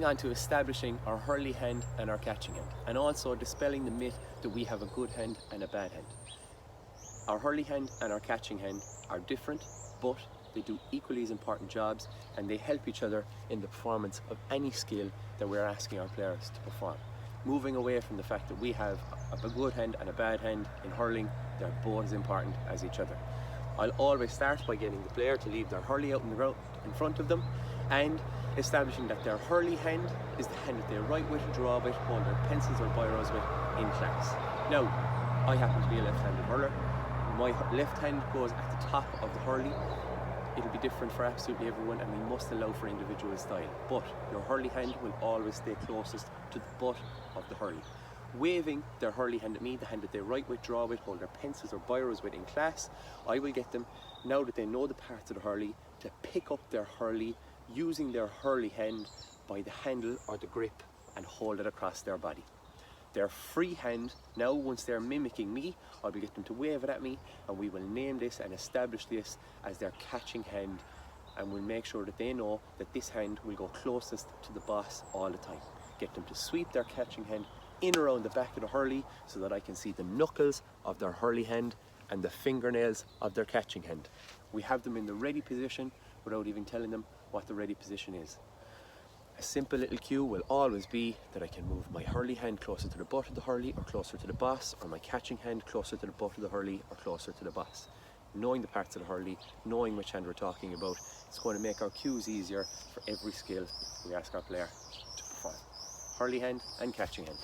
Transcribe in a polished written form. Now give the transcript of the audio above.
on to establishing our hurley hand and our catching hand, and also dispelling the myth that we have a good hand and a bad hand. Our hurley hand and our catching hand are different, but they do equally as important jobs, and they help each other in the performance of any skill that we're asking our players to perform. Moving away from the fact that we have a good hand and a bad hand in hurling, they're both as important as each other. I'll always start by getting the player to leave their hurley out in the ground in front of them, and establishing that their hurley hand is the hand that they write with, draw with, hold their pencils or biros with in class. Now, I happen to be a left-handed hurler. My left hand goes at the top of the hurley. It'll be different for absolutely everyone, and we must allow for individual style. But your hurley hand will always stay closest to the butt of the hurley. Waving their hurley hand at me, the hand that they write with, draw with, hold their pencils or biros with in class, I will get them, now that they know the parts of the hurley, to pick up their hurley using their hurley hand by the handle or the grip and hold it across their body. Their free hand, now once they're mimicking me, I will get them to wave it at me, and we will name this and establish this as their catching hand, and we'll make sure that they know that this hand will go closest to the boss all the time. Get them to sweep their catching hand in around the back of the hurley so that I can see the knuckles of their hurley hand and the fingernails of their catching hand. We have them in the ready position without even telling them what the ready position is. A simple little cue will always be that I can move my hurley hand closer to the butt of the hurley or closer to the boss, or my catching hand closer to the butt of the hurley or closer to the boss. Knowing the parts of the hurley, knowing which hand we're talking about, it's going to make our cues easier for every skill we ask our player to perform. Hurley hand and catching hand.